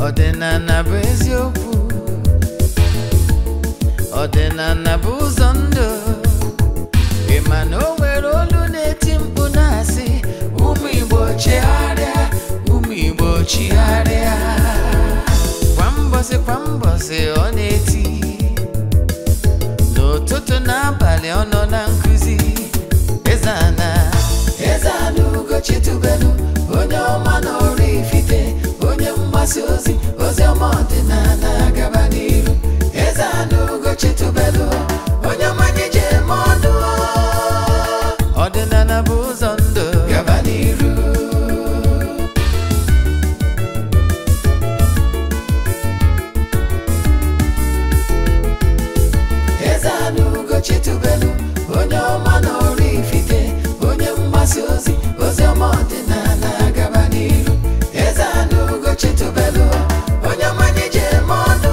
Ọdịnala bụ eziokwu, ọdịnala bụ ụzọ ndụ. Ịma na o nwere olu na-eti mkpu na-asị ụmụ Igbo chigharịa, ụmụ Igbo chigharịa. Kwa mbọsị ọ na-eti, n'ụtụtụ n'abalị ọ nọ na nkuzi. Eze-Ana, Eze-Ana ugochitubelu, onye ọma na oraifite, onye mgbasa ozi, ozi ọma ọdịnala gaba n'iru. Eze-Ana ugochitubelu, onye ọma nyeje eme ọnụ. Ọdịnala bụ ụzọ ndụ gaba n'iru. Eze-Ana ugochitubelu, onye ọma na oraifite, onye mgbasa ozi, ozi ọma ọdịnala gaba n'iru. Eze-Ana ugochitubelu, onye ọma nyeje eme ọnụ.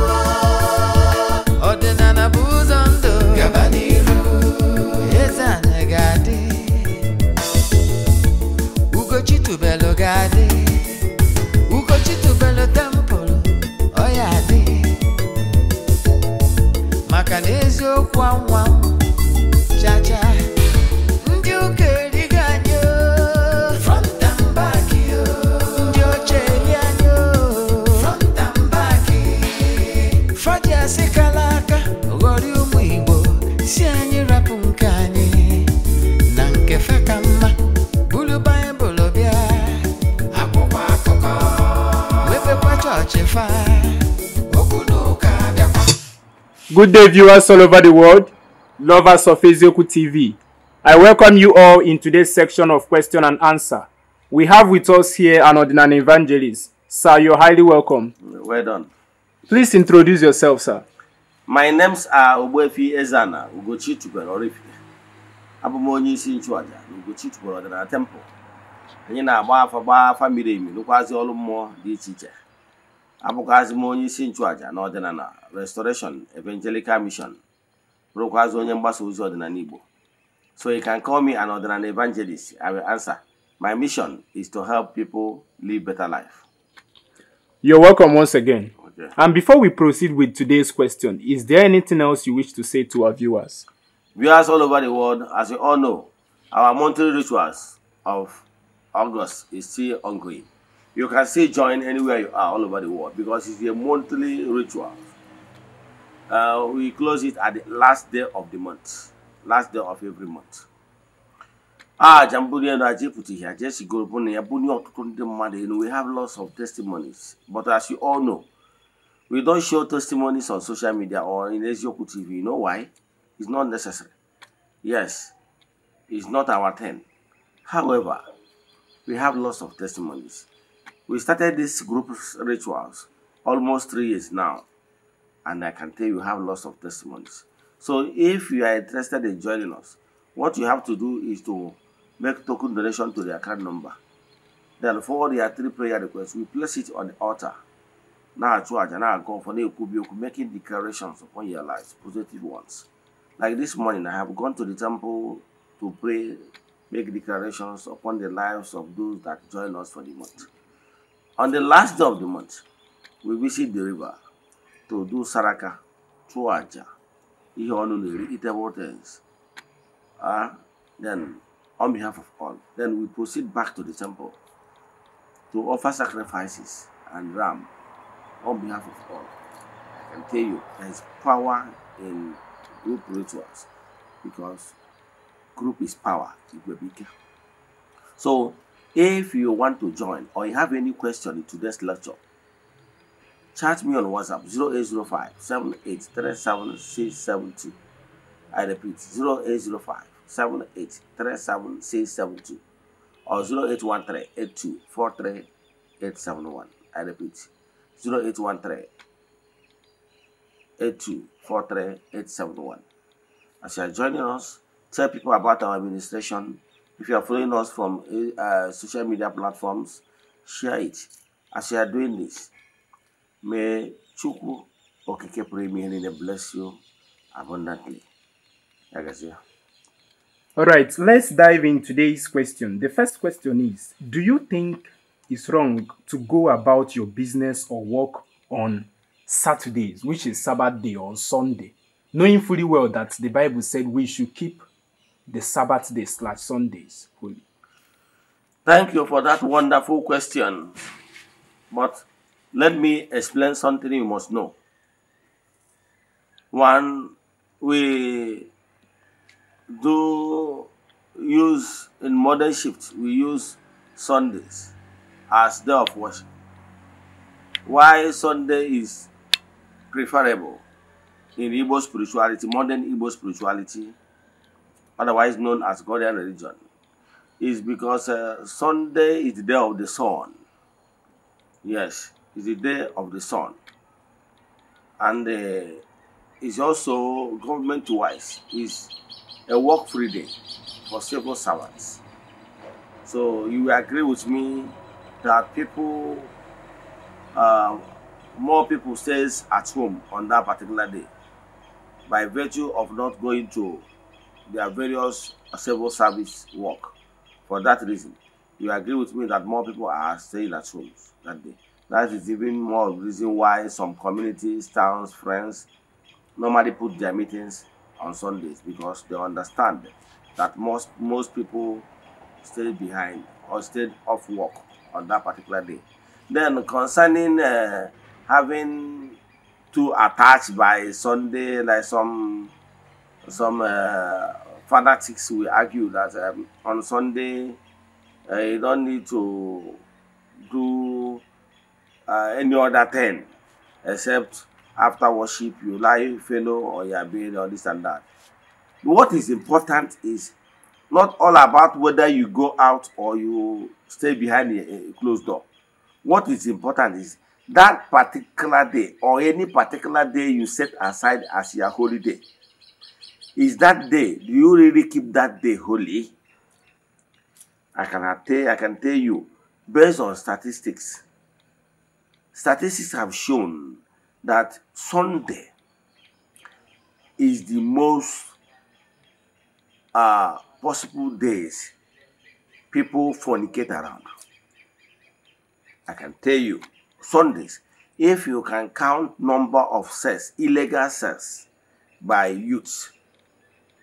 Ọdịnala bụ ụzọ ndụ gaba n'iru. Eze-Ana ga-adị, ugochitubelu ga-adị, ugochitubelu tempụl ọ ya adị. Maka na eziokwu anwa chacha, ndị ụka erigo anyị front and back, ndị oche eri anyị front and back. Faji asị kala aka ghọrị ụmụ Igbo, si anyị rapụ nke anyị na nke fe ka mma. Bulu Baịbụl bịa, akwụkwọ akụkọ mepekwa chọọchị fa. Good day, viewers all over the world, lovers of Ezeoku TV. I welcome you all in today's section of question and answer. We have with us here an ordinary evangelist. Sir, you're highly welcome. Well done. Please introduce yourself, sir. My names are Ogbuefi, Eze-Ana, ugochitubelu, oraifite. Abụ m onye isi nchụaja na ugochitubelu ọdịnala temple. Anyị na-agba afa miri emi nụkwazi ọrụ mmụọ dị iche iche. Abụkwazi m onye isi nchụaja na ọdịnala Restoration Evangelical Mission. Bụrụkwazi onye mgbasa ozi ọdịnala Igbo. So you can call me an ordinary evangelist. I will answer. My mission is to help people live better life. You're welcome once again. Okay. And before we proceed with today's question, is there anything else you wish to say to our viewers? Viewers all over the world, as you all know, our monthly rituals of August is still ongoing. You can still join anywhere you are all over the world because it's a monthly ritual. We close it at the last day of the month, last day of every month. We have lots of testimonies, but as you all know, we don't show testimonies on social media or in Ezeoku TV. You know why? It's not necessary. Yes, it's not our turn. However, we have lots of testimonies. We started this group rituals almost 3 years now, and I can tell you have lots of testimonies. So if you are interested in joining us, what you have to do is to make token donation to the account number. Then for their 3 prayer requests, we place it on the altar. Now go for making declarations upon your lives, positive ones. Like this morning, I have gone to the temple to pray, make declarations upon the lives of those that join us for the month. On the last day of the month, we visit the river to do saraka, tuaja, eatable things. Then, on behalf of all, then we proceed back to the temple to offer sacrifices and ram on behalf of all. I can tell you, there is power in group rituals because group is power. So, if you want to join or you have any question in today's lecture, chat me on WhatsApp 0805 7837672. I repeat 0805 7837672 or 0813 8243 871. I repeat 0813 8243 871. As you are joining us, tell people about our administration. If you are following us from social media platforms, share it. As you are doing this, may Chukwu Okike Premiere bless you abundantly. All right, let's dive in today's question. The first question is, do you think it's wrong to go about your business or work on Saturdays, which is Sabbath day or Sunday, knowing fully well that the Bible said we should keep the Sabbath day / Sundays holy? Thank you for that wonderful question. But let me explain something you must know. One, we do use, in modern shifts, we use Sundays as day of worship. Why Sunday is preferable in Igbo spirituality, modern Igbo spirituality, otherwise known as Ghanaian religion, is because Sunday is the day of the sun. Yes, it's the day of the sun. And it's also, government-wise, is a work-free day for civil servants. So you will agree with me that people, more people stays at home on that particular day by virtue of not going to their various civil service work. For that reason, you agree with me that more people are staying at home that day. That is even more reason why some communities, towns, friends normally put their meetings on Sundays, because they understand that most people stay behind or stay off work on that particular day. Then concerning having to attach by Sunday, like some fanatics will argue that on Sunday you don't need to do any other thing except after worship you lie fellow or you are being or this and that. What is important is not all about whether you go out or you stay behind a closed door. What is important is that particular day or any particular day you set aside as your holy day. Is that day, do you really keep that day holy? I can tell you, based on statistics, statistics have shown that Sunday is the most possible days people fornicate around. I can tell you, Sundays, if you can count number of sex, illegal sex by youths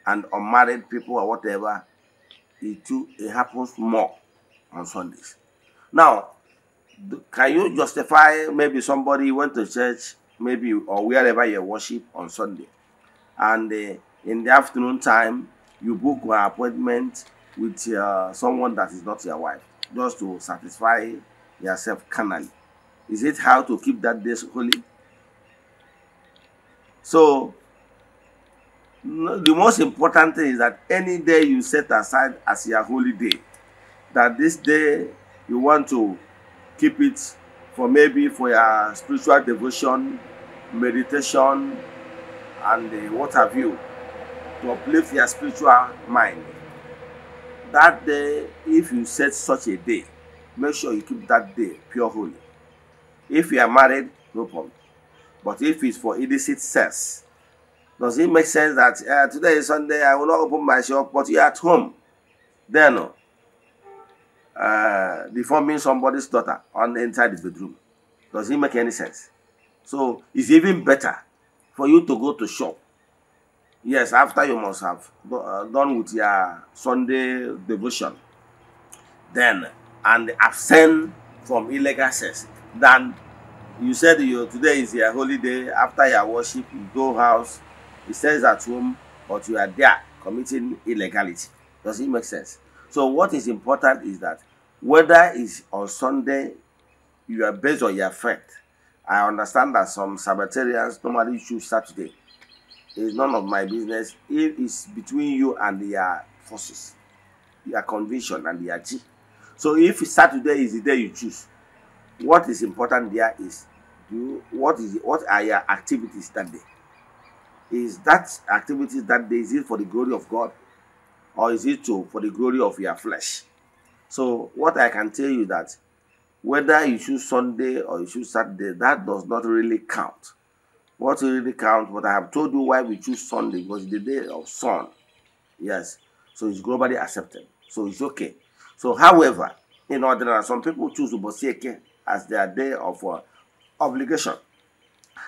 and unmarried people or whatever, it happens more on Sundays. Now, can you justify maybe somebody went to church, maybe or wherever you worship on Sunday, and in the afternoon time you book an appointment with someone that is not your wife just to satisfy yourself carnally? Is it how to keep that day holy? So the most important thing is that any day you set aside as your holy day, that this day you want to keep it for maybe for your spiritual devotion, meditation, and what have you, to uplift your spiritual mind. That day, if you set such a day, make sure you keep that day pure holy. If you are married, no problem. But if it's for illicit sex, does it make sense that today is Sunday, I will not open my shop, but you're at home, then deforming somebody's daughter inside the bedroom? Does it make any sense? So it's even better for you to go to shop. Yes, after you must have done with your Sunday devotion, then and abstain from illegal sex. Then you said today is your holy day. After your worship, you go house. It says at home, but you are there committing illegality. Does it make sense? So what is important is that whether it's on Sunday, you are based on your faith. I understand that some Sabbatarians normally choose Saturday. It's none of my business. If it's between you and your forces, your conviction and your G. So if Saturday is the day you choose, what is important there is what are your activities that day? Is that activities that day, is it for the glory of God, or is it for the glory of your flesh? So what I can tell you that whether you choose Sunday or you choose Saturday, that does not really count. What really counts, but I have told you why we choose Sunday, because it's the day of sun. Yes. So it's globally accepted. So it's okay. So however, in ordinary. Some people choose Ubosieke as their day of obligation.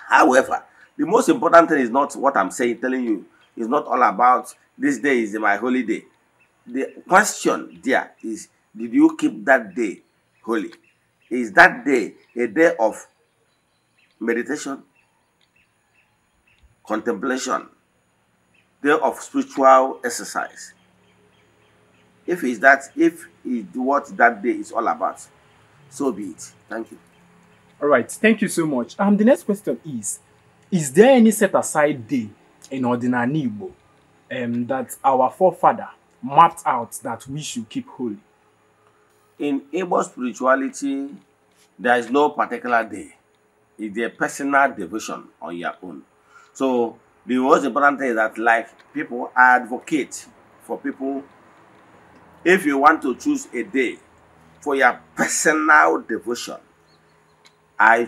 However, the most important thing is not what I'm saying, telling you. It's not all about this day is my holy day. The question there is, did you keep that day holy? Is that day a day of meditation, contemplation, day of spiritual exercise? If it's what that day is all about, so be it. Thank you. All right, thank you so much. The next question is there any set aside day in ordinary Igbo that our forefather mapped out that we should keep holy? In Igbo spirituality, there is no particular day. It's a personal devotion on your own. So the most important thing is that, like, people advocate for people, if you want to choose a day for your personal devotion, I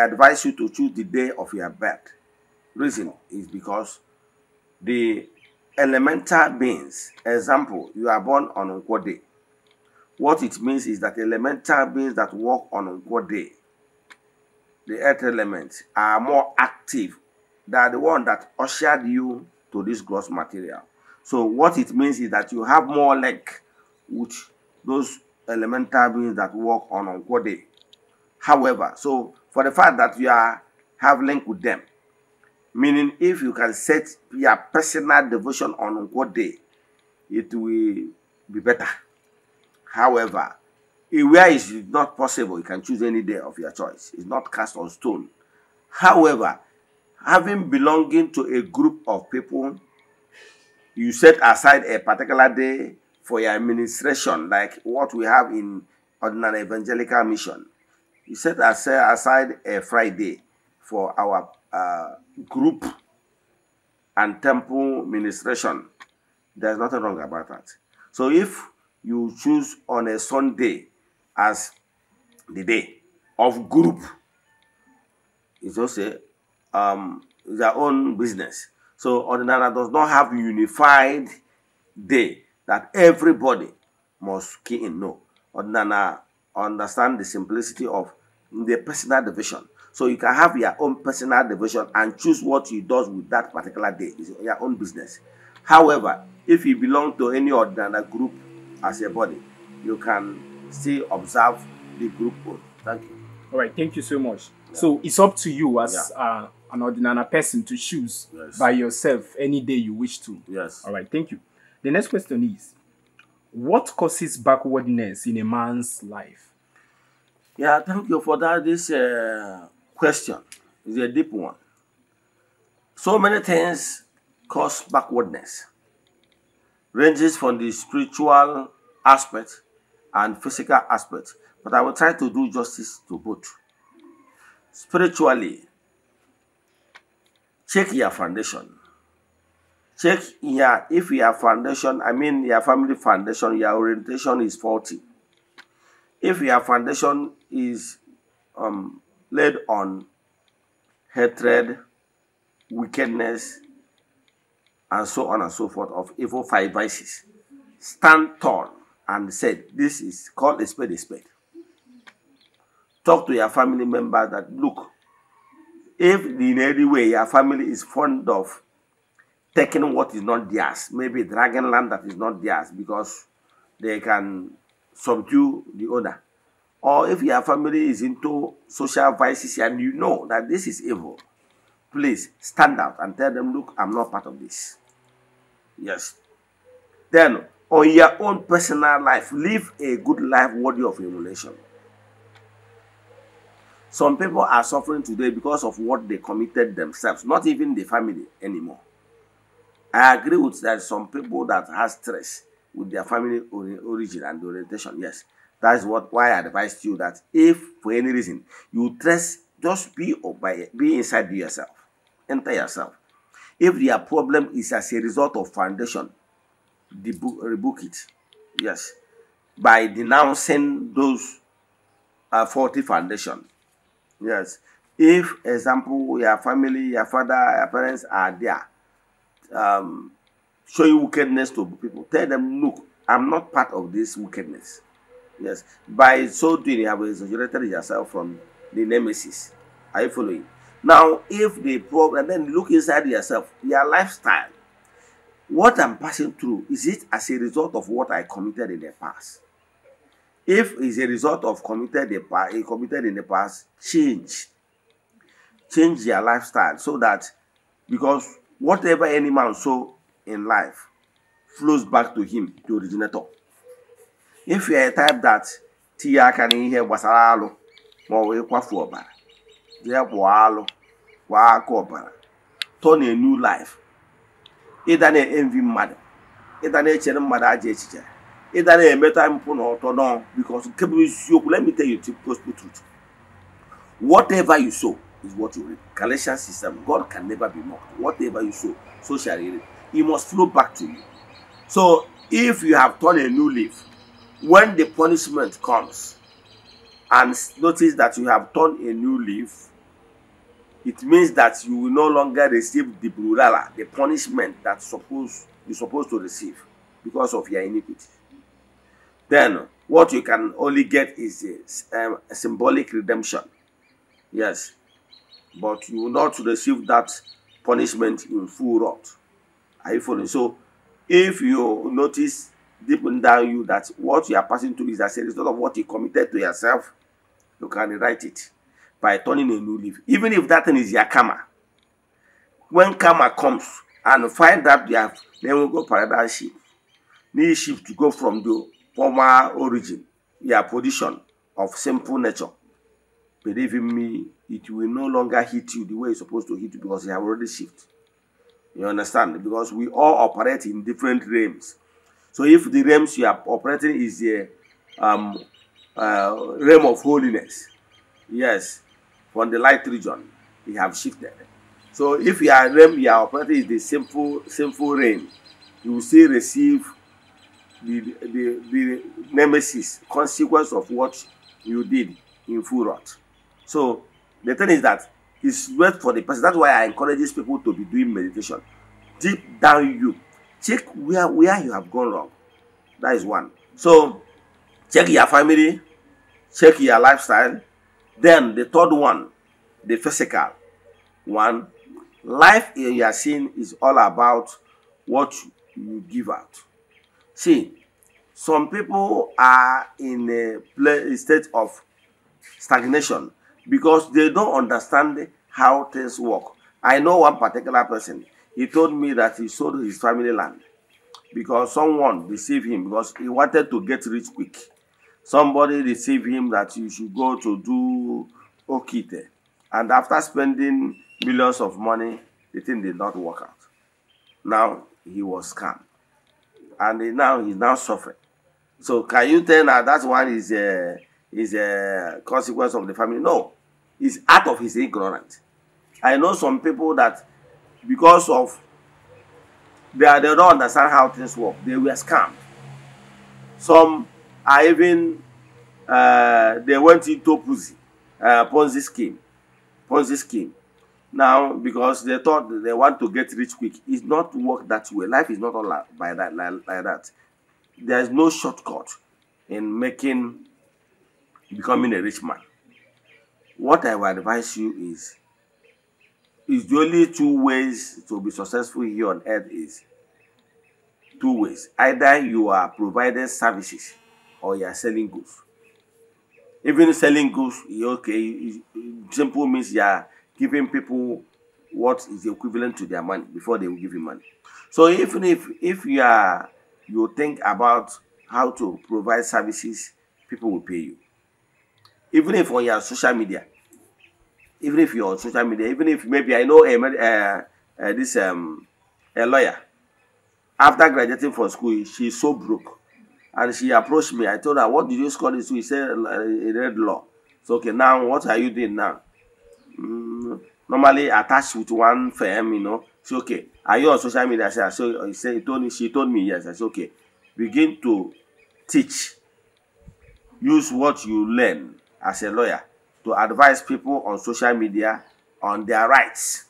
advise you to choose the day of your birth. Reason is because the elemental beings, example, you are born on Nkwo Day. What it means is that elemental beings that work on Nkwo Day, the earth elements, are more active than the one that ushered you to this gross material. So what it means is that you have more link with those elemental beings that work on Nkwo Day. However, so for the fact that you have link with them, meaning if you can set your personal devotion on Nkwo Day, it will be better. However, where it's not possible, you can choose any day of your choice. It's not cast on stone. However, having belonging to a group of people, you set aside a particular day for your administration, like what we have in ordinary evangelical mission. You set aside a Friday for our group and temple administration. There's nothing wrong about that. So if you choose on a Sunday as the day of group, it's also their own business. So ordinary does not have a unified day that everybody must key in. No. Ordinary understand the simplicity of the personal devotion. So you can have your own personal devotion and choose what you do with that particular day. It's your own business. However, if you belong to any ordinary group as a body, you can still observe the group code. Thank you. All right, thank you so much. Yeah. So it's up to you as an ordinary person to choose by yourself any day you wish to. Yes. All right, thank you. The next question is, what causes backwardness in a man's life? Yeah, thank you for that. This question is a deep one. So many things cause backwardness. Ranges from the spiritual aspect and physical aspect. But I will try to do justice to both. Spiritually, check your foundation. Check if your foundation, I mean your family foundation, your orientation is faulty. If your foundation is laid on hatred, wickedness, and so on and so forth, of evil five vices, stand tall and say, this is called a spade a spade. Talk to your family members that, look, if in any way your family is fond of taking what is not theirs, maybe dragging land that is not theirs because they can subdue the owner, or if your family is into social vices and you know that this is evil, please stand out and tell them, look, I'm not part of this. Yes. Then, on your own personal life, live a good life worthy of emulation. Some people are suffering today because of what they committed themselves, not even the family anymore. I agree with that. Some people that have stress with their family origin and orientation, yes. That is why I advise you that if for any reason you stress, just be inside yourself, enter yourself. If their problem is as a result of foundation, rebuke it, yes, by denouncing those faulty foundation. Yes. If, example, your family, your father, your parents are there, showing wickedness to people, tell them, look, I'm not part of this wickedness. Yes. By so doing, you have exonerated yourself from the nemesis. Are you following? Now, if the problem, then look inside yourself, your lifestyle. What I'm passing through, is it as a result of what I committed in the past? If it's a result of committed in the past, change your lifestyle so that, because whatever any man sow in life flows back to him, the originator. If you are a type that tia can hear wasalo, more kwafu obara, therefore alo, wa kobara, turn a new life. Either an envy mother, either nature mother ajechicha, either a meta impuno or no, because let me tell you the gospel truth. Whatever you sow is what you reap. Galatians system, God can never be mocked. Whatever you sow, so shall you reap. It must flow back to you. So if you have turned a new leaf, when the punishment comes and notice that you have turned a new leaf, it means that you will no longer receive the brurala, the punishment that you're supposed to receive because of your iniquity. Then what you can only get is a symbolic redemption. Yes, but you will not receive that punishment in full wrath. Are you following? So if you notice deep down you that what you are passing through is as a result of what you committed to yourself, you can rewrite it by turning a new leaf. Even if that thing is your karma. When karma comes and find that you have, then we go paradigm shift. Need shift to go from the former origin, your position of sinful nature. Believe in me, it will no longer hit you the way it's supposed to hit you because you have already shifted. You understand? Because we all operate in different realms. So if the realms you are operating is the realm of holiness, yes, from the light region, we have shifted. So if your realm you are operating is the sinful realm, you will still receive the nemesis, consequence of what you did in full wrath. So the thing is that it's worth for the person. That's why I encourage people to be doing meditation. Deep down you, check where you have gone wrong. That is one. So check your family, check your lifestyle. Then the third one, the physical one. Life you are seeing is all about what you give out. See, some people are in a state of stagnation because they don't understand how things work. I know one particular person. He told me that he sold his family land because someone deceived him because he wanted to get rich quick. Somebody deceived him that you should go to do okite. And after spending millions of money, the thing did not work out. Now he was scammed. And now he's now suffering. So can you tell that one is a consequence of the family? No. It's out of his ignorance. I know some people that because of they don't understand how things work, they were scammed. Some are even they went into Ponzi scheme. Now because they thought they want to get rich quick, it's not work that way. Life is not all like that. There is no shortcut in becoming a rich man. What I will advise you is the only two ways to be successful here on earth is two ways. Either you are providing services or you are selling goods. Even selling goods, okay, simple means you are giving people what is equivalent to their money before they will give you money. So even if you think about how to provide services, people will pay you. Even if on your social media, even if you're on social media, even if maybe I know a lawyer, after graduating from school, she's so broke. And she approached me. I told her, what did you score this? He said, read law. So, okay, now what are you doing now? Normally attached with one firm, you know. So, okay, are you on social media? I said, so she told me yes. I said, okay, begin to teach. Use what you learn as a lawyer to advise people on social media on their rights.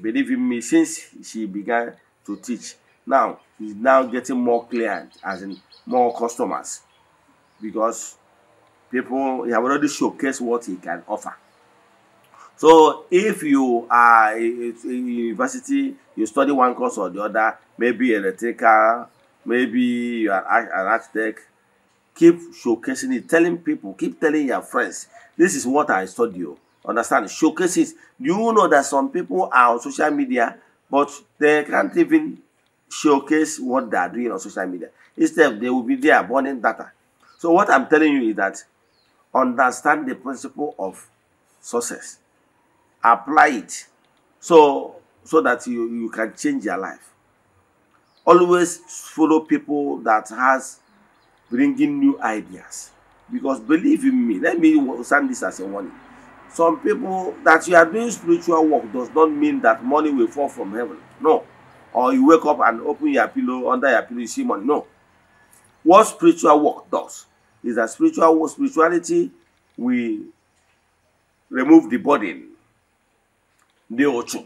Believe in me, since she began to teach, now she's now getting more clients, as in more customers. because people he have already showcased what he can offer. So if you are in university, you study one course or the other, maybe electrical, maybe you are an architect, keep showcasing it, telling people, keep telling your friends, this is what I study. Understand? Showcase it. Do you know that some people are on social media, but they can't even showcase what they are doing on social media? Instead, they will be there burning data. So what I'm telling you is that understand the principle of success. Apply it so that you can change your life. Always follow people that has bringing new ideas, because believe in me, let me send this as a warning. Some people that you are doing spiritual work does not mean that money will fall from heaven. No. Or you wake up and open your pillow, under your pillow you see money. No. What spiritual work does is that spirituality will remove the burden, the ocho,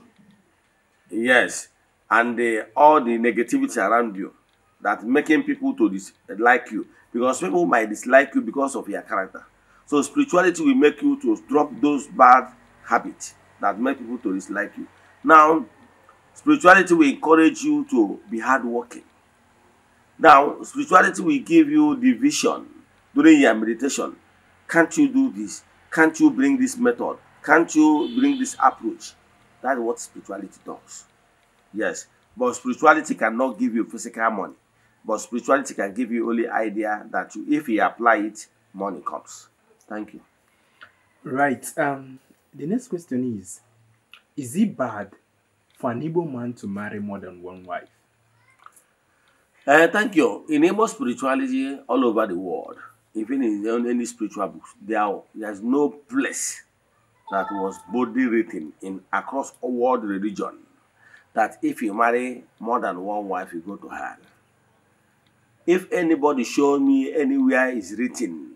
yes, and all the negativity around you that making people to dislike you, because people might dislike you because of your character. So spirituality will make you to drop those bad habits that make people to dislike you. Now, spirituality will encourage you to be hardworking. Now, spirituality will give you the vision during your meditation. Can't you do this? Can't you bring this method? Can't you bring this approach? That's what spirituality does. Yes, but spirituality cannot give you physical money. But spirituality can give you only idea that if you apply it, money comes. Thank you. Right. The next question is it bad for an Igbo man to marry more than one wife? Thank you. In Igbo spirituality all over the world, even in any spiritual books, there's no place that was boldly written in across all world religion that if you marry more than one wife, you go to hell. If anybody show me anywhere is written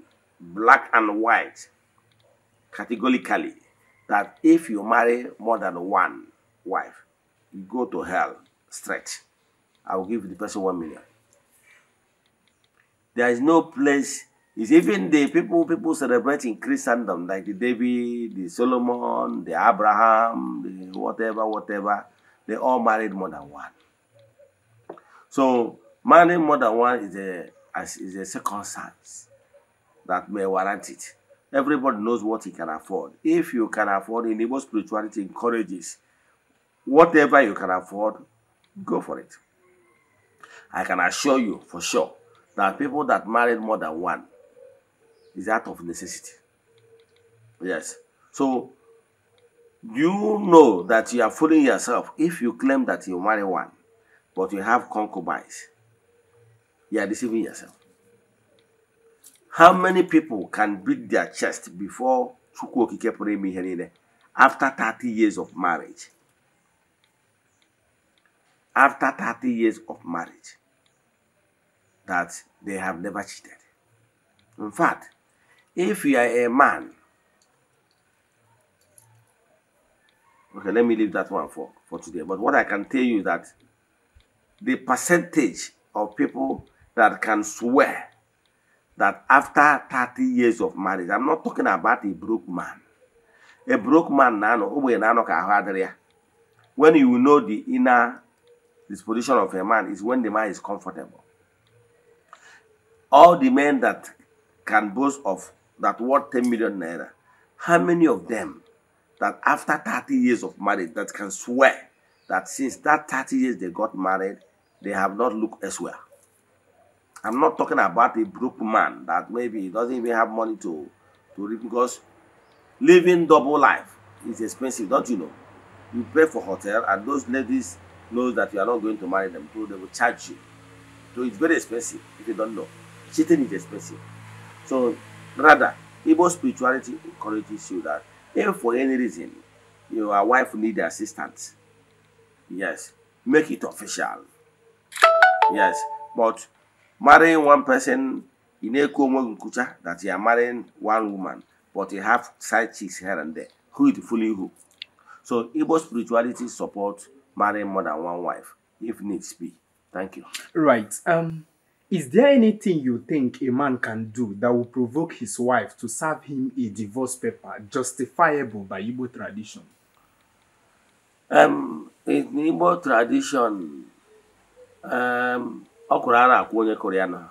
black and white categorically that if you marry more than one wife, you go to hell straight, I will give the person 1 million. There is no place. It's even the people celebrating Christendom, like the David, the Solomon, the Abraham, the whatever, they all married more than one. So marrying more than one is a circumstance that may warrant it. Everybody knows what he can afford. If you can afford, in Igbo spirituality encourages whatever you can afford, go for it. I can assure you for sure that people that married more than one is out of necessity. Yes. So you know that you are fooling yourself if you claim that you marry one, but you have concubines. You are deceiving yourself. How many people can beat their chest before after 30 years of marriage? After 30 years of marriage, that they have never cheated. In fact, if you are a man, okay, let me leave that one for today. But what I can tell you is that the percentage of people that can swear that after 30 years of marriage, I'm not talking about a broke man. A broke man, when you know the inner disposition of a man is when the man is comfortable. All the men that can boast of that worth 10 million naira, how many of them that after 30 years of marriage that can swear that since that 30 years they got married, they have not looked elsewhere? I'm not talking about a broke man that maybe he doesn't even have money to live, because living double life is expensive, don't you know? You pay for hotel and those ladies knows that you are not going to marry them, so they will charge you. So it's very expensive if you don't know. Cheating is expensive. So rather, Igbo spirituality encourages you that if for any reason your wife needs assistance, yes, make it official. Yes, but marrying one person in a that you are marrying one woman, but you have side chicks here and there. Who is fooling who? So Igbo spirituality supports marrying more than one wife if needs be. Thank you. Right. Is there anything you think a man can do that will provoke his wife to serve him a divorce paper justifiable by Igbo tradition? In Igbo tradition, Okurara Akwonye Koreana.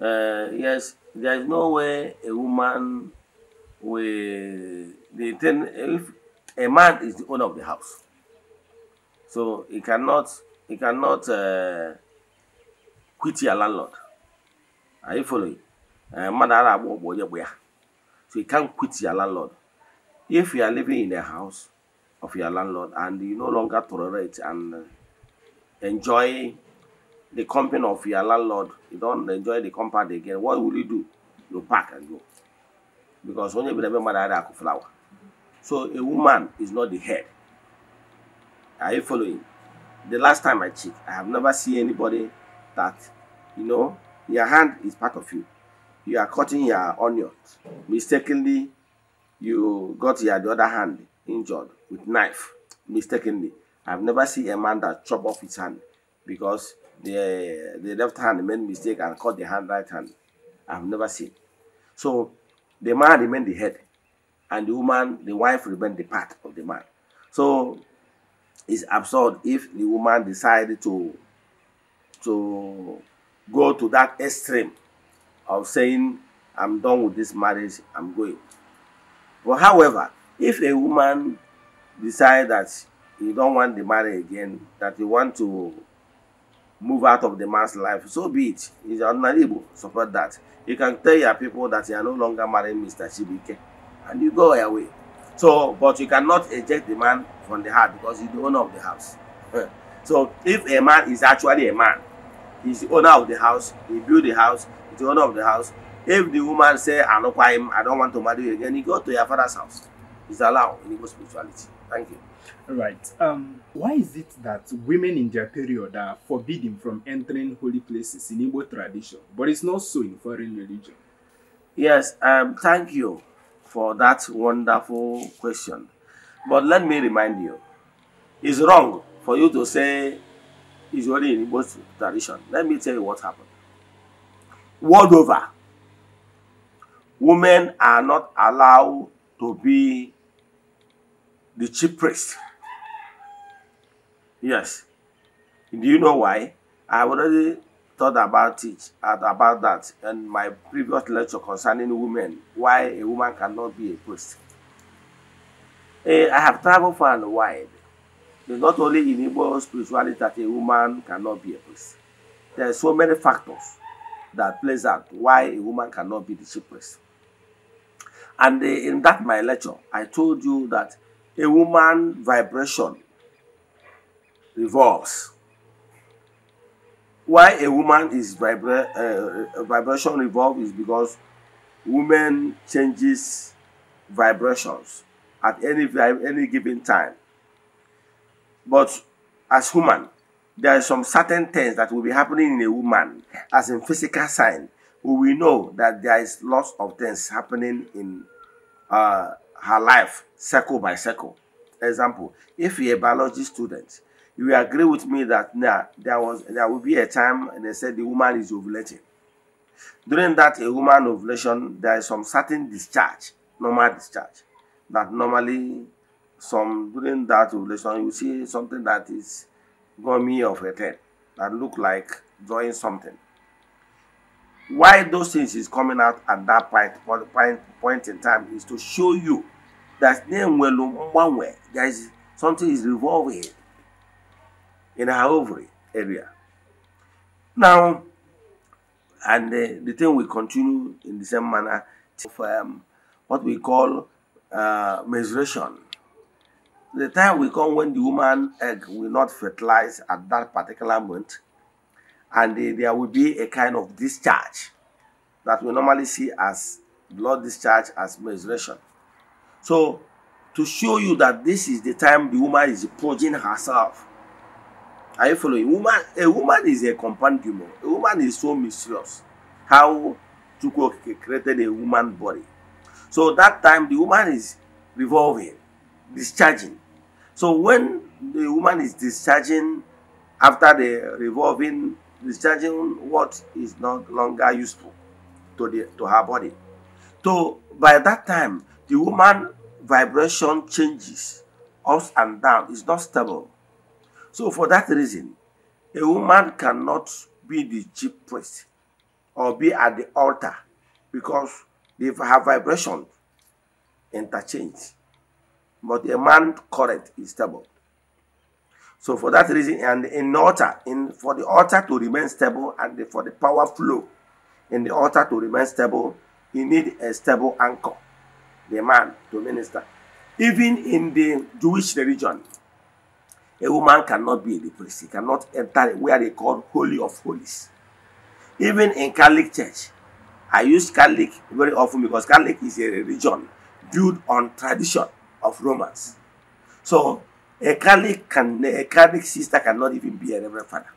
Yes, there is no way a woman will. If a man is the owner of the house, so he cannot quit your landlord. Are you following? So you can't quit your landlord. If you are living in the house of your landlord and you no longer tolerate and enjoy the company of your landlord, you don't enjoy the compound again, what will you do? You pack and go. Because only the mother flower. So a woman is not the head. Are you following? The last time I checked, I have never seen anybody that, your hand is part of you. You are cutting your onions. Mistakenly, you got the other hand injured with knife. Mistakenly. I've never seen a man that chop off his hand because the left hand made mistake and cut the right hand. I've never seen. So the man remained the head, and the wife remained the part of the man. So it's absurd if the woman decided to go to that extreme of saying, I'm done with this marriage, I'm going. But however, if a woman decides that you don't want the marriage again, that you want to move out of the man's life, so be it. It's unable to support that. You can tell your people that you are no longer marrying Mr. Chibike, and you go away. So, but you cannot eject the man from the house because he's the owner of the house. So, if a man is actually a man, he's the owner of the house, he built the house, he's the owner of the house. If the woman say, I don't want to marry you again, you go to your father's house. It's allowed in Igbo spirituality. Thank you. Right. Why is it that women in their period are forbidden from entering holy places in Igbo tradition, but it's not so in foreign religion? Yes, thank you for that wonderful question. But let me remind you, it's wrong for you to say it's only in Igbo tradition. Let me tell you what happened. World over, women are not allowed to be the chief priest. Yes. Do you know why? I've already thought about that in my previous lecture concerning women, why a woman cannot be a priest. I have traveled far and wide. It's not only in Igbo spirituality that a woman cannot be a priest. There are so many factors that plays out why a woman cannot be the chief priest. And in that my lecture, I told you that a woman vibration revolves. Why a woman is vibration revolve is because woman changes vibrations at any given time. But as human, there are some certain things that will be happening in a woman as in physical sign. We know that there is lots of things happening in her life, circle by circle. Example, if you're a biology student, you will agree with me that there will be a time and they said the woman is ovulating. During that a woman ovulation, there is some certain discharge, normal discharge, that normally during that ovulation you see something that is gummy of a thing that look like drawing something. Why those things is coming out at that point in time is to show you that there is something is revolving in her ovary area. Now, and the thing will continue in the same manner of what we call menstruation. The time will come when the woman egg will not fertilize at that particular moment, and there will be a kind of discharge that we normally see as blood discharge as menstruation. So, to show you that this is the time the woman is purging herself. Are you following? A woman is a compendium. A woman is so mysterious. How Chukwu created a woman body. So that time the woman is revolving, discharging. So when the woman is discharging after the revolving discharging what is no longer useful to her body. So by that time, the woman vibration changes ups and down. It's not stable. So for that reason, a woman cannot be the chief priest or be at the altar because her vibration interchange. But a man current is stable. So for that reason, and for the altar to remain stable and for the power flow in the altar to remain stable, you need a stable anchor, the man to minister. Even in the Jewish religion, a woman cannot be the priest. He cannot enter where they call Holy of Holies. Even in Catholic Church, I use Catholic very often because Catholic is a religion built on tradition of Romans. So a Catholic sister cannot even be a Reverend Father.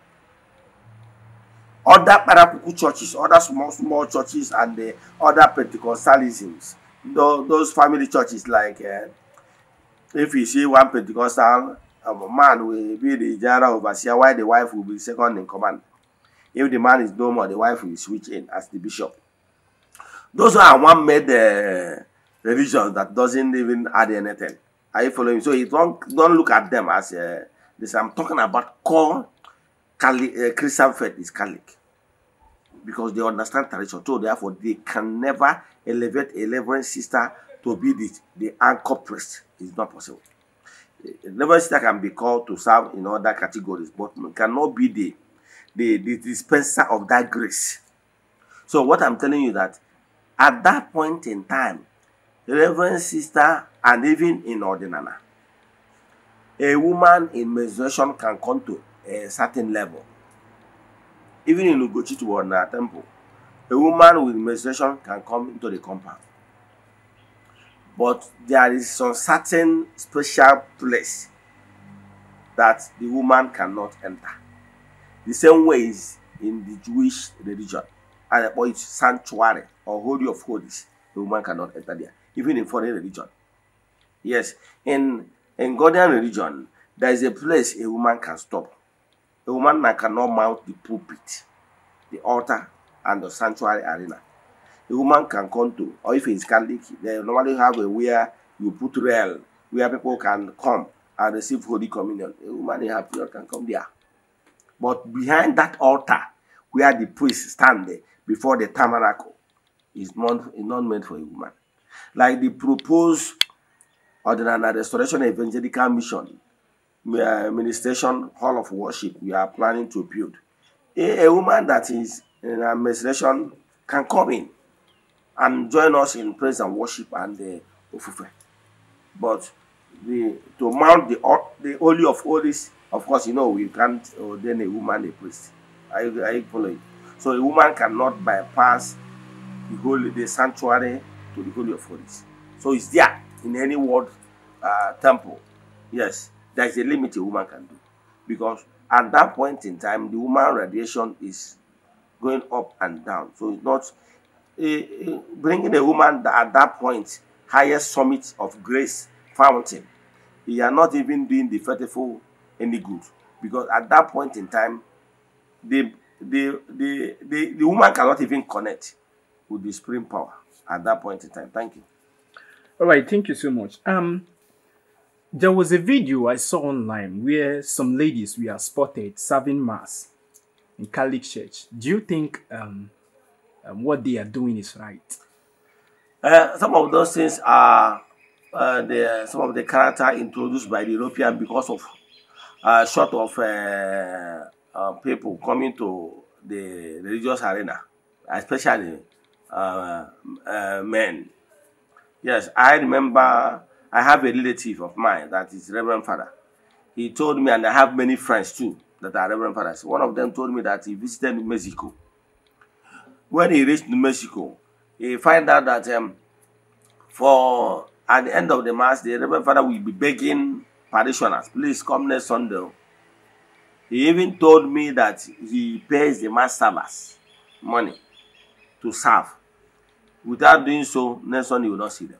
Other Parapuku churches, other small churches, and the other Pentecostalisms, those family churches, like if you see one Pentecostal man will be the general overseer, while the wife will be second in command. If the man is no more, the wife will switch in as the bishop. Those are one made religions that doesn't even add anything. Are you following? So you don't look at them as this. I'm talking about core Christian faith is Catholic because they understand tradition. So therefore, they can never elevate a reverend sister to be the anchor priest. It's not possible. A reverend sister can be called to serve in other categories, but cannot be the dispenser of that grace. So what I'm telling you that at that point in time, reverend sister, and even in Eze-Ana, a woman in menstruation can come to a certain level. Even in Ugochitubelu temple, a woman with menstruation can come into the compound. But there is some certain special place that the woman cannot enter. The same way is in the Jewish religion, or it's sanctuary or holy of holies, the woman cannot enter there. Even in foreign religion. Yes, in Ghanaian religion, there is a place a woman can stop. A woman cannot mount the pulpit, the altar, and the sanctuary arena. A woman can come to, or if it's Catholic, they normally have a where you put rail, where people can come and receive Holy Communion. A woman in her period can come there. But behind that altar, where the priest stand there before the tabernacle, is not meant for a woman. Like the proposed Eze-Ana Restoration Evangelical Mission Ministration Hall of Worship we are planning to build. A woman that is in administration can come in and join us in praise and worship and the ofufe. But to mount the Holy of Holies, of course, you know, we can't ordain a woman a priest. Are you following? So a woman cannot bypass the sanctuary to the Holy of Holies. So it's there in any world temple. Yes, there is a limit a woman can do. Because at that point in time, the woman radiation is going up and down. So it's not bringing a woman at that point, highest summit of grace fountain. You are not even doing the faithful any good. Because at that point in time, the woman cannot even connect with the spring power at that point in time. Thank you. All right, thank you so much. There was a video I saw online where some ladies were spotted serving mass in Catholic Church. Do you think what they are doing is right? Some of those things are some of the character introduced by the European because of short of people coming to the religious arena, especially men. Yes, I remember I have a relative of mine that is Reverend Father. He told me, and I have many friends too that are Reverend Fathers. One of them told me that he visited Mexico. When he reached Mexico, he found out that at the end of the Mass, the Reverend Father will be begging parishioners, please come next Sunday. He even told me that he pays the Mass servers money to serve. Without doing so, next Sunday you will not see them.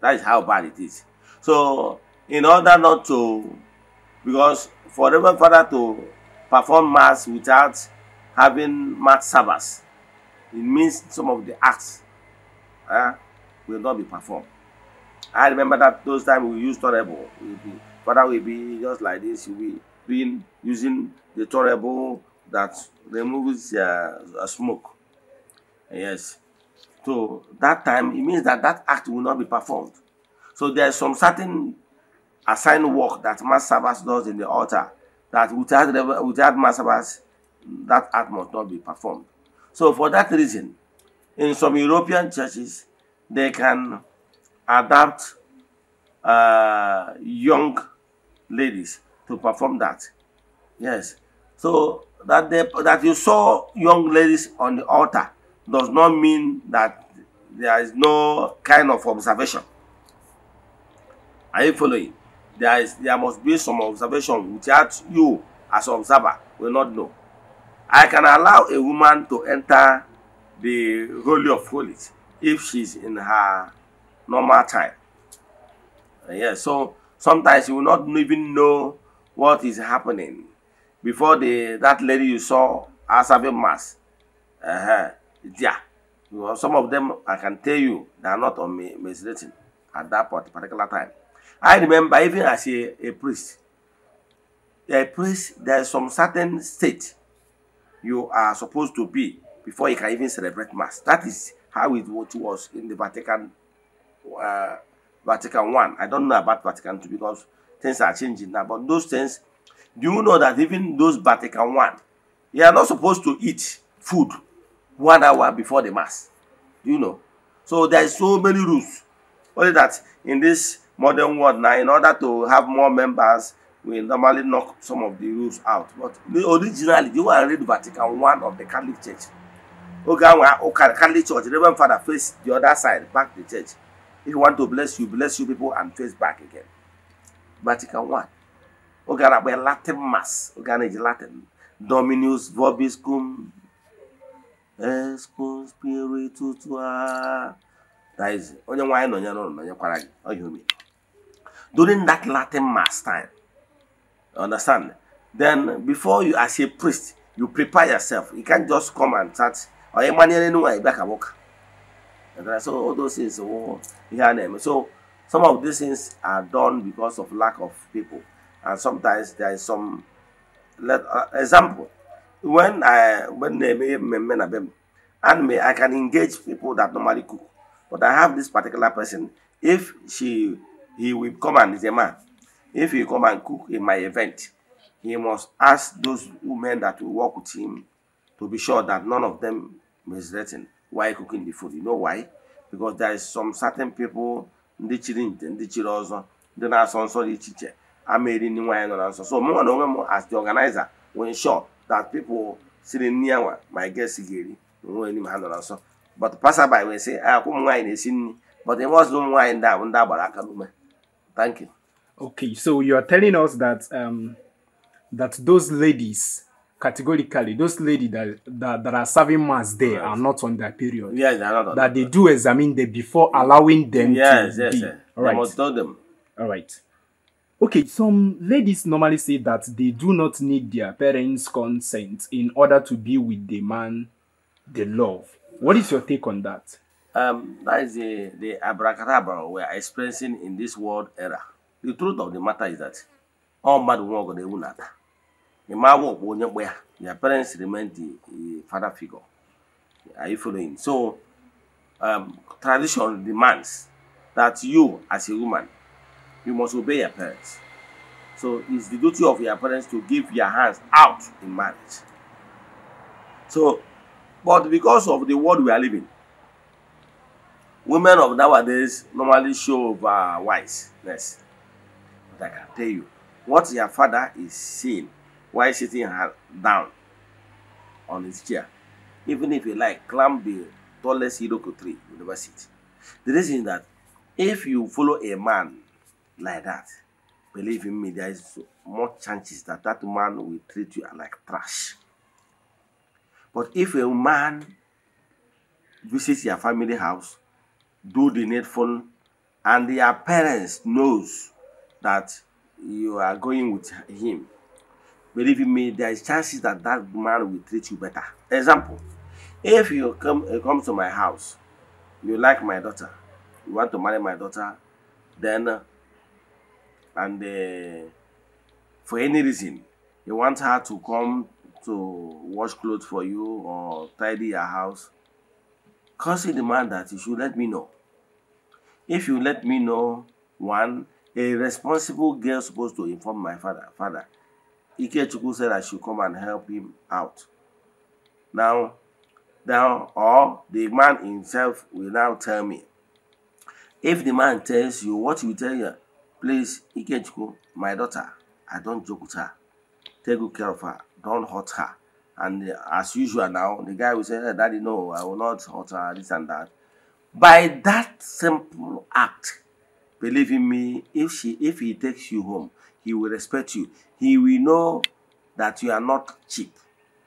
That is how bad it is. So, in order not to, because for Reverend Father to perform mass without having mass service, it means some of the acts will not be performed. I remember that those times we used torable. Father will be just like this. He will be using the torable that removes smoke. Yes. So that time, it means that that act will not be performed. So there is some certain assigned work that mass service does in the altar that without mass service, that act must not be performed. So for that reason, in some European churches, they can adapt young ladies to perform that. Yes. So that you saw young ladies on the altar does not mean that there is no kind of observation. Are you following? There must be some observation without you as an observer will not know. I can allow a woman to enter the Holy of Holies if she's in her normal time. Yes, so sometimes you will not even know what is happening before that lady you saw as having mass. Yeah. Some of them, I can tell you, they are not on menstruating at that particular time. I remember even as a priest, there is some certain state you are supposed to be before you can even celebrate mass. That is how it was in the Vatican I. I don't know about Vatican II because things are changing now. But those things, do you know that even those Vatican I, you are not supposed to eat food 1 hour before the mass? Do you know? So there is so many rules. Only that in this modern world now, in order to have more members, we normally knock some of the rules out. But originally, you want to read Vatican I of the Catholic Church. Catholic Church, the Reverend Father face the other side, back the church. If you want to bless you people and face back again. Vatican I. Okay, Latin Mass. Okay, Latin. Dominus vobiscum Escum Spiritu Tua. That is only why during that Latin Mass time. Understand? Then before you, as a priest, you prepare yourself. You can't just come and start. Or you anyway back and walk. So all those things. So some of these things are done because of lack of people, and sometimes there is some example. When they men and I can engage people that normally cook, but I have this particular person. If he will come and is a man. If he come and cook in my event, he must ask those women that will work with him to be sure that none of them is written while cooking the food. You know why? Because there is some certain people, so as the organizer will ensure that people sitting near my guest but the passerby will say, I come wine is in, but there was no wine that. Thank you. Okay, so you are telling us that that those ladies, categorically, those ladies that are serving mass there are not on their period. Yes, they are not on that they do examine them before allowing them to be. Yes. All right. I must tell them. All right. Okay, some ladies normally say that they do not need their parents' consent in order to be with the man they love. What is your take on that? That is the abracadabra we are experiencing in this world era. The truth of the matter is that all mad won't go to your parents remain the father figure. Are you following? So, tradition demands that you, as a woman, you must obey your parents. So, it's the duty of your parents to give your hands out in marriage. So, but because of the world we are living, women of nowadays normally show wiseness. But I can tell you, what your father is seeing while sitting down on his chair, even if you like, climb the tallest Iroko tree, you never sit. The reason is that if you follow a man like that, believe in me, there is more chances that that man will treat you like trash. But if a man visits your family house, do the needful, and your parents knows that you are going with him, believe me, there is chances that that man will treat you better. Example, if you come to my house, you like my daughter, you want to marry my daughter, then for any reason you want her to come to wash clothes for you or tidy your house, consider the man that you should let me know. If you let me know, one, a responsible girl is supposed to inform my father. Ikechukwu said I should come and help him out. Now, or the man himself will now tell me. If the man tells you, what you tell you, please, Ikechukwu, my daughter, I don't joke with her. Take good care of her. Don't hurt her. And as usual now, the guy will say, hey, Daddy, no, I will not hurt her, this and that. By that simple act, believe in me, if he takes you home, he will respect you. He will know that you are not cheap.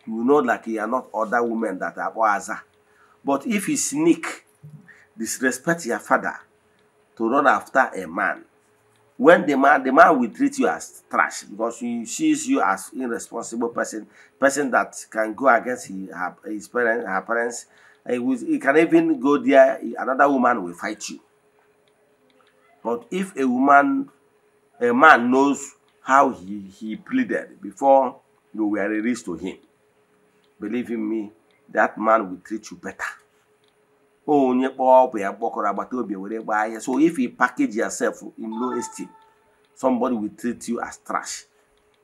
He will know that you are not other women that are oaza. But if you sneak, disrespect your father to run after a man, when the man will treat you as trash because he sees you as irresponsible person that can go against his parents, her parents. He can even go there, another woman will fight you. But if a man knows how he pleaded before you were released to him, believe in me, that man will treat you better. So if you package yourself in low esteem, somebody will treat you as trash.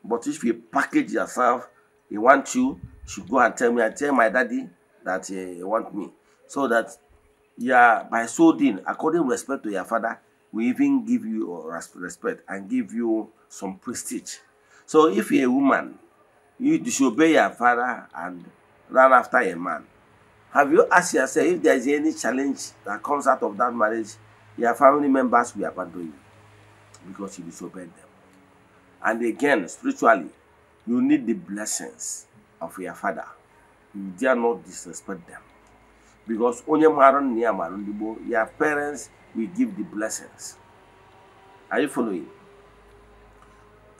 But if you package yourself, he wants you should go and tell me, I tell my daddy that he want me. So that, yeah, by so doing, according to respect to your father, we even give you respect and give you some prestige. So if you're a woman, you disobey your father and run after a man, have you asked yourself if there is any challenge that comes out of that marriage, your family members will abandon you because you disobeyed them? And again, spiritually, you need the blessings of your father. You dare not disrespect them. Because your parents will give the blessings. Are you following?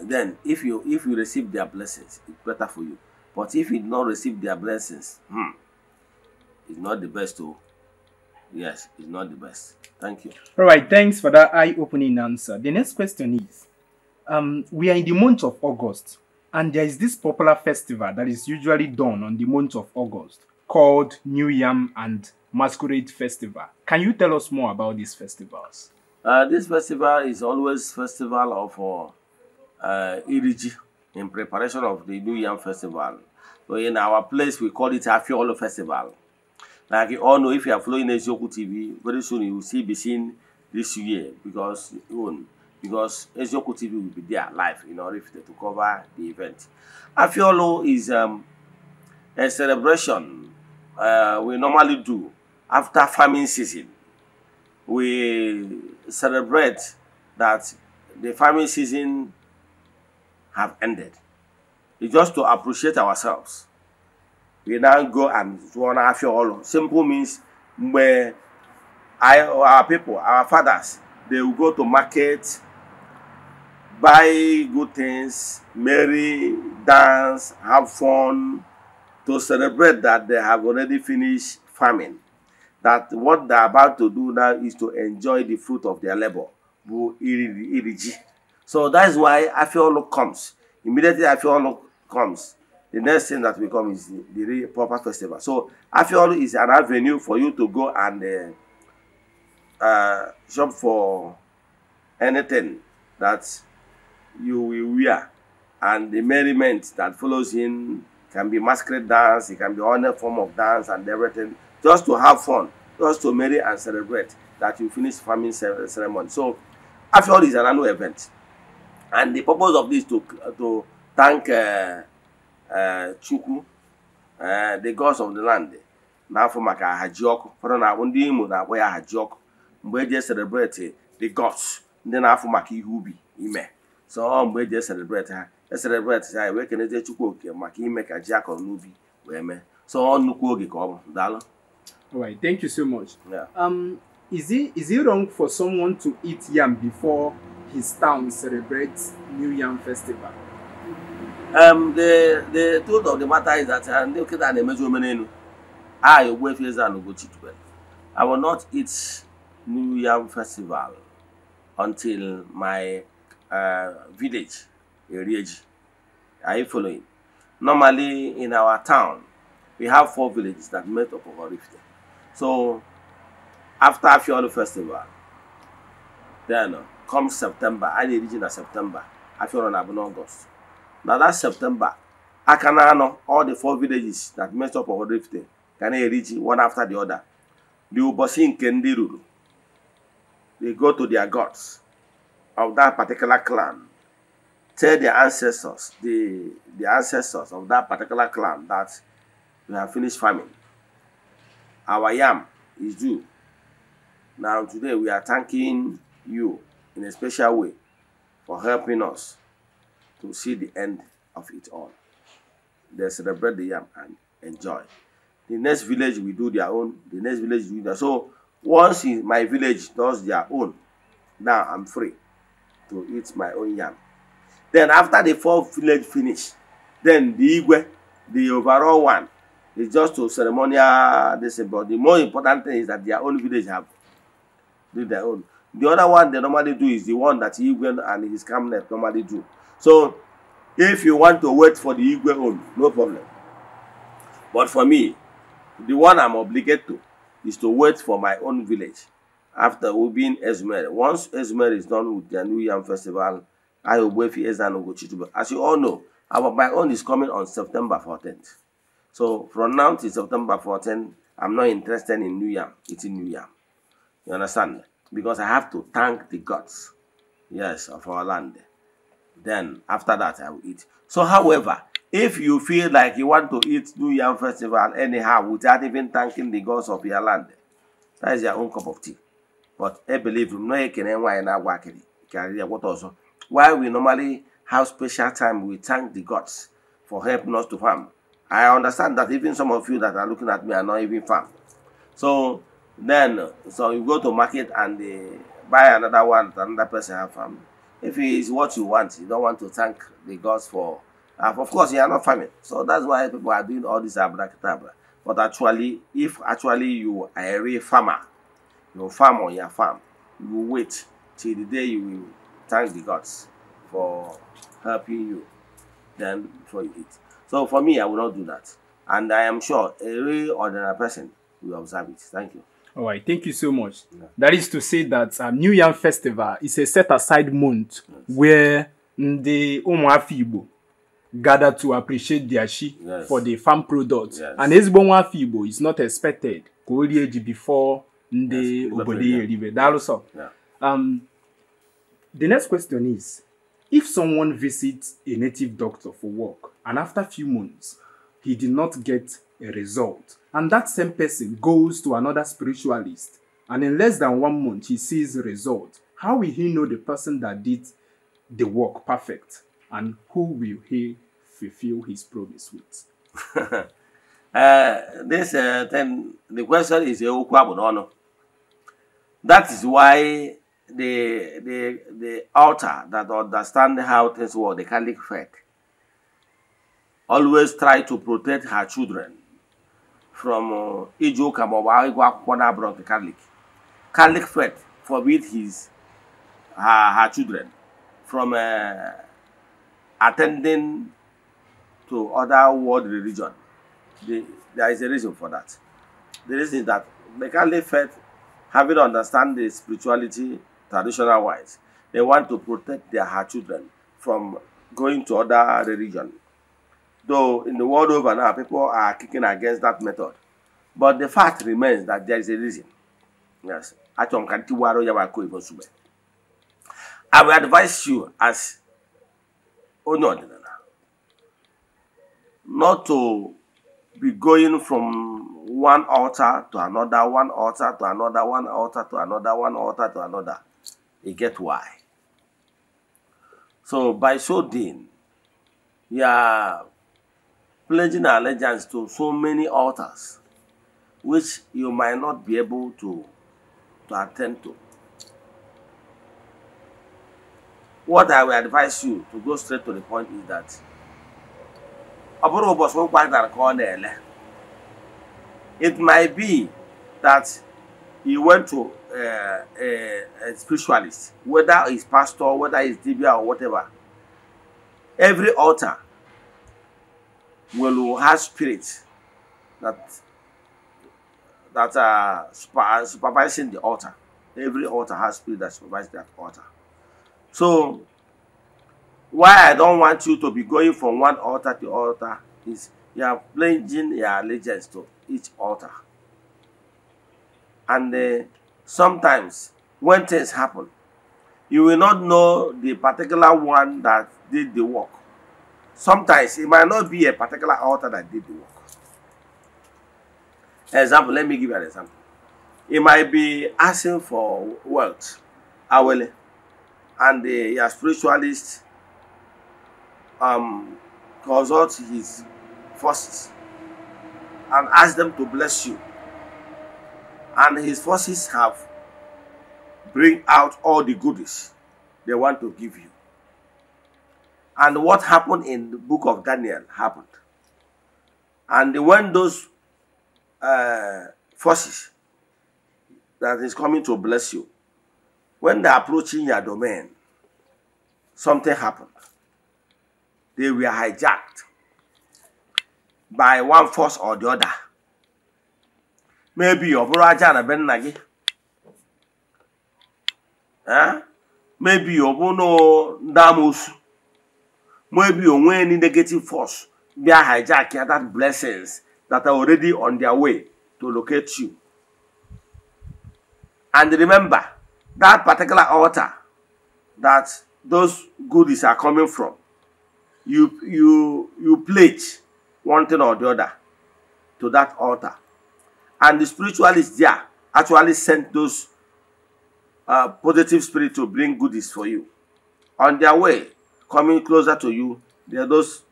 Then, if you receive their blessings, it's better for you. But if you do not receive their blessings, it's not the best too. Yes, it's not the best. Thank you. All right, thanks for that eye-opening answer. The next question is, we are in the month of August, and there is this popular festival that is usually done on the month of August called New Yam and Masquerade Festival. Can you tell us more about these festivals? This festival is always festival of Iriji in preparation of the New Yam Festival. So in our place, we call it Afiolo Festival. Like you all know, if you are following Ezeoku TV, very soon you will be seen this year because Ezeoku TV will be there live in oraifite to cover the event. Afiolo is a celebration we normally do after farming season. We celebrate that the farming season have ended. It's just to appreciate ourselves. We now go and run Afiolo. Simple means where our people, our fathers, they will go to market, buy good things, marry, dance, have fun, to celebrate that they have already finished farming. That what they're about to do now is to enjoy the fruit of their labor. So that's why Afiolo comes. Immediately Afiolo comes, the next thing that will come is the proper festival. So Afiolo is an avenue for you to go and shop for anything that you will wear. And the merriment that follows in can be masquerade dance, it can be other form of dance and everything. Just to have fun, just to marry and celebrate that you finish farming ceremony. So Afiolo is an annual event. And the purpose of this is to thank Chukwu, the gods of the land. Now for maka hajioko, for na ndị Imo na akpọ ya hajioko. Mgbe eji celebrate the gods, ndị na-afụ maka ihe ubi ime. So mgbe eji celebrate ha, celebrate ha we kenete Chukwu oke maka ime ka ji akọrọ n'ubi wee mee. So nnukwu oge ka ọ bụ. Daalụ. All right, thank you so much. Yeah. Is it wrong for someone to eat yam before his town celebrates New Yam Festival? The truth of the matter is that Ogbuefi Eze-Ana ugochitubelu. I will not eat New Yam Festival until my village, Erieji. Are you following? Normally in our town, we have 4 villages that make up oraifite. So after Afiolu Festival, then come September, I need region in September, Afiolu na in August. Now that September, I can know all the 4 villages that make up oraifite can reach one after the other. The Ubosi in Kendiruru, they go to their gods of that particular clan, tell their ancestors, the ancestors of that particular clan, that we have finished farming. Our yam is due. Now today we are thanking you in a special way for helping us to see the end of it all. They celebrate the yam and enjoy. The next village will do their own. The next village will do their own. So once my village does their own, now I'm free to eat my own yam. Then after the 4th village finish, then the Igwe, the overall one, is just to ceremonial this. But the more important thing is that their own village have do their own. The other one they normally do is the one that Igwe and his cabinet normally do. So if you want to wait for the Igwe own, no problem. But for me, the one I'm obligated to is to wait for my own village after we being Eze-Ana. Once Eze-Ana is done with their New Yam Festival, Ogbuefi Eze-Ana ugochitubelu. As you all know, my own is coming on September 14th. So from now to September 14th, I'm not interested in New Yam, eating New Yam. You understand? Because I have to thank the gods, yes, of our land. Then after that, I will eat. So, however, if you feel like you want to eat New Yam Festival anyhow without even thanking the gods of your land, that is your own cup of tea. But I believe why we normally have special time, we thank the gods for helping us to farm. I understand that even some of you that are looking at me are not even farm. So then, so you go to market and buy another one that another person have farm. If it is what you want, you don't want to thank the gods for. Of course, you are not farming. So that's why people are doing all this abracadabra. But actually, if actually you are a real farmer, you farm on your farm, you will wait till the day you will thank the gods for helping you, then before you eat. So for me, I will not do that. And I am sure a real ordinary person will observe it. Thank you. All right, thank you so much. Yeah. That is to say that New Yam Festival is a set-aside month, yes, where the Igbo gather to appreciate their yes, for the farm products. Yes. And Igbo is not expected before the Obode. That also. The next question is, if someone visits a native doctor for work and after a few months he did not get a result, and that same person goes to another spiritualist and in less than 1 month he sees a result, how will he know the person that did the work perfect, and who will he fulfill his promise with? Then the question is that is why the altar that understand how things work, the Catholic faith, always try to protect her children from Catholic. Catholic faith forbid her children from attending to other world religion. There is a reason for that. The reason is that the Catholic faith, having understand the spirituality traditional wise, they want to protect her children from going to other religion. Though in the world over now, people are kicking against that method. But the fact remains that there is a reason. Yes. I will advise you as not to be going from one altar to another, one altar to another, one altar to another, one altar to another. You get why. So by so doing, you are pledging allegiance to so many altars, which you might not be able to attend to. What I will advise you to go straight to the point is that It might be that he went to a spiritualist, whether he's pastor, whether he's dibia or whatever. Every altar will have spirits that are supervising the altar. Every altar has spirit that supervises that altar. So why I don't want you to be going from one altar to altar is you are pledging your allegiance to each altar. And sometimes when things happen, you will not know the particular one that did the work. Sometimes it might not be a particular altar that did the work. Example, let me give you an example. It might be asking for wealth, awele, and your spiritualist consult his forces and ask them to bless you. And his forces have bring out all the goodies they want to give you. And what happened in the book of Daniel happened. And when those forces that is coming to bless you, when they're approaching your domain, something happened. They were hijacked by one force or the other. Maybe your brother and Ben Nagi. Maybe your bono damus. Maybe you any negative force be hijacking that blessings that are already on their way to locate you. And remember, that particular altar that those goodies are coming from, you pledge one thing or the other to that altar. And the spiritualists there actually sent those positive spirits to bring goodies for you. On their way, coming closer to you, there are those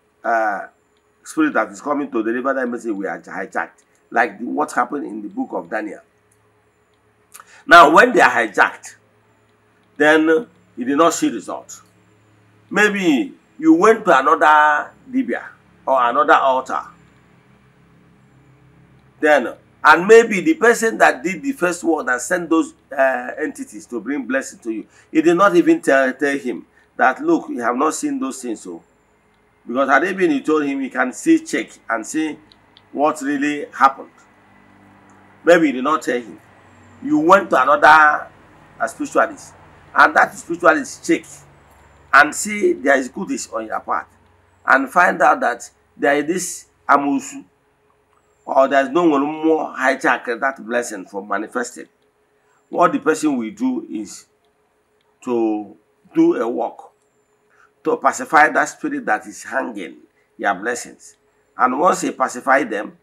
spirits that is coming to deliver that message we are hijacked. Like what happened in the book of Daniel. Now, when they are hijacked, then you did not see results. Maybe you went to another dibia or another altar. Then, and maybe the person that did the first one and sent those entities to bring blessing to you, he did not even tell him that, look, you have not seen those things. So, because had even he told him he can see, check and see what really happened. Maybe he did not tell him. You went to another spiritualist, and that spiritualist check and see there is goodies on your part, and find out that there is this amusu, or there is no one more hijack that blessing from manifesting. What the person will do is to do a work to pacify that spirit that is hanging your blessings. And once they pacify them,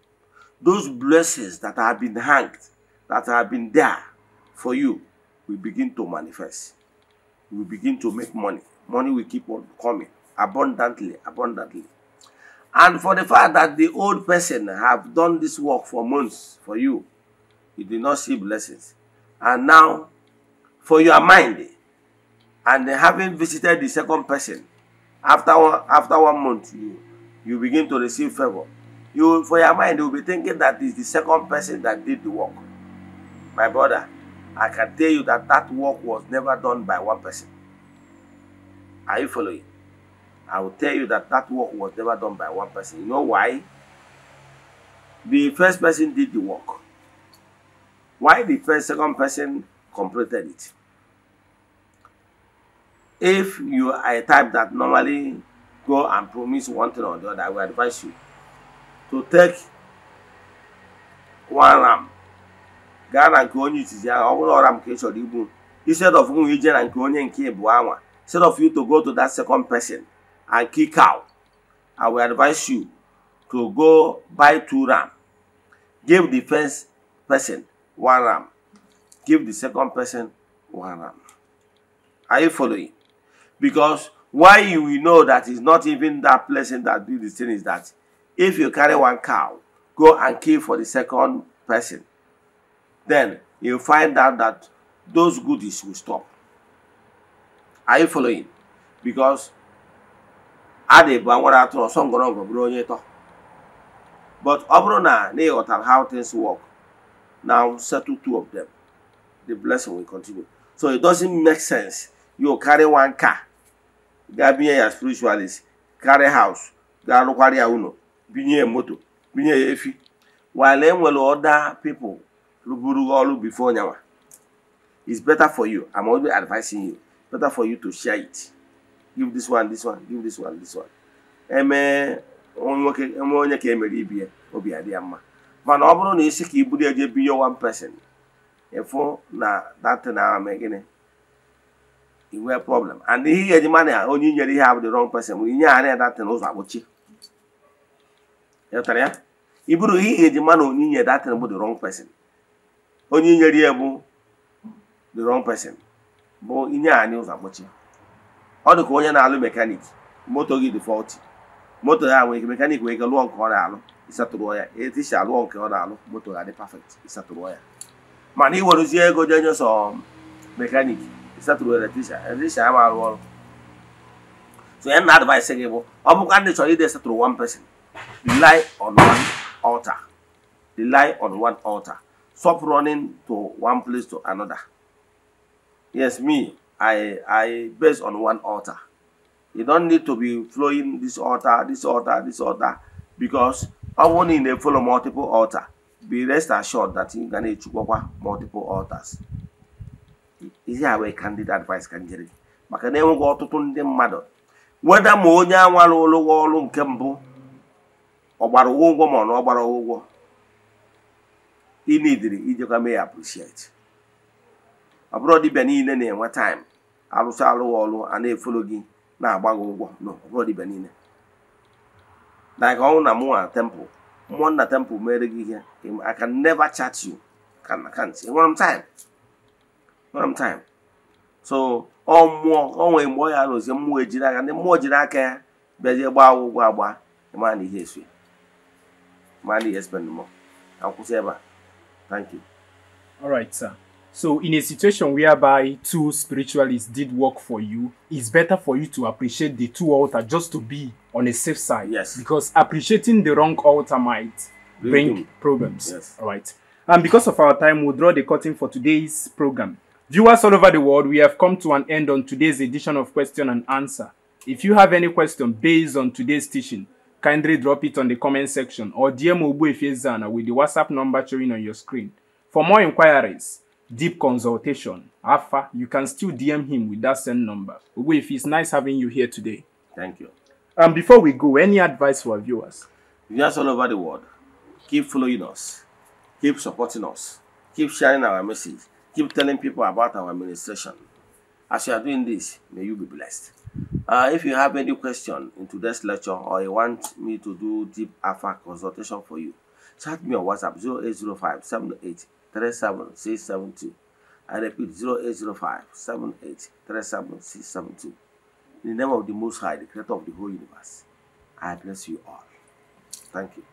those blessings that have been hanged, that have been there for you, will begin to manifest. You will begin to make money. Money will keep on coming abundantly, abundantly. And for the fact that the old person have done this work for months for you, you did not see blessings. And now, for your mind, and having visited the second person, after 1 month, you begin to receive favor. For your mind, you will be thinking that it's the second person that did the work. My brother, I can tell you that that work was never done by one person. Are you following? I will tell you that that work was never done by one person. You know why? The first person did the work. Why the second person completed it? If you are a type that normally go and promise one thing or the other, I will advise you to take one ram. Instead of you to go to that second person and kick out, I will advise you to go buy 2 rams. Give the first person 1 ram. Give the second person 1 ram. Are you following? Because why you will know that it's not even that person that did this thing is that if you carry 1 cow, go and kill for the second person, then you'll find out that those goodies will stop. Are you following? Because But obrona they hotel how things work. Now settle two of them. The blessing will continue. So it doesn't make sense. You carry one car, Gabi a spiritualist, carry house, Galo carry a uno, binye moto, binye efi. While them will other people all before now. It's better for you. I'm always advising you. Better for you to share it. Give this one, this one, give this one, this one. Onye ka emere ibie obi adi amma. Mana ọ bụrụ na isi ka iburu eje binye one person. Ifo na that na megene. You have a problem. And he the money only you have the wrong person. We nya na that thing ụzọ agbochi. You tell ya? Iburu he the man only that thing the wrong person. Only you ebu the wrong person. Bo inya ani ụzọ agbochi. Ọ dị ka onye na-alụ mechanic, moto gị dị faulty. Moto ya nwere mechanic wee ga lụọ nke ọ na-alụ, ịsatụrụ ya. Etisha alụọ nke ọ na-alụ, moto ya dị perfect, ịsatụrụ ya. Mana iweruzie ego je nye so mechanic, ịsatụrụ electrician ama arụ ọrụ. So ya na advice gị bụ, ọ bụkwa ndị chọrọ ide ịsatụrụ one person, rely on one altar. Rely on one altar. Stop running to one place to another. Yes, me. I based on one altar. You don't need to be flowing this altar, this altar, this altar, because I want in a follow multiple altar. Be rest assured that you can need multiple altars. Is here where candid advice can get it. Maka na enwe ọtụtụ ndị mmadụ. Whether ma onye anwalụ ụlọ ọrụ nke mbụ ọ gbara ụgwọ ma ọ gbara ụgwọ. Ị neediri ijekwa mee appreciate. Abroad dibịa niile na-enwe time. Alụsị alụ ọrụ a na-efolo gị na-agba gị ụgwọ. No, abroad dibịa niile. Like ọnwụ na mụnwa temple. Mụnwa na temple mere gị ihe. I can never chat you. I can't. Enwere m time. So, onwe mgbe ya alụzi mmụọ ejiri aka. Ndị mmụọ jiri aka ya bịazie gbaa ụgwọ agba. Ịma na ihe esu. Ịma na ihe spend more. Akwụsị ebe a. Thank you. All right, sir. So in a situation whereby two spiritualists did work for you, it's better for you to appreciate the two altars just to be on a safe side. Yes. Because appreciating the wrong altar might bring problems. Yes. All right. And because of our time, we'll draw the curtain for today's program. Viewers all over the world, we have come to an end on today's edition of Question and Answer. If you have any question based on today's teaching, kindly drop it on the comment section or DM Ogbuefi Eze-Ana with the WhatsApp number showing on your screen. For more inquiries, deep consultation, Alpha, you can still DM him with that same number. Ogbuefi, it's nice having you here today. Thank you. Before we go, any advice for our viewers? Viewers all over the world, keep following us, keep supporting us, keep sharing our message, keep telling people about our administration. As you are doing this, may you be blessed. If you have any question in today's lecture or you want me to do deep Alpha consultation for you, chat me on WhatsApp 0805 78 37672. I repeat 0805 78 37672. In the name of the Most High, the Creator of the whole universe, I bless you all. Thank you.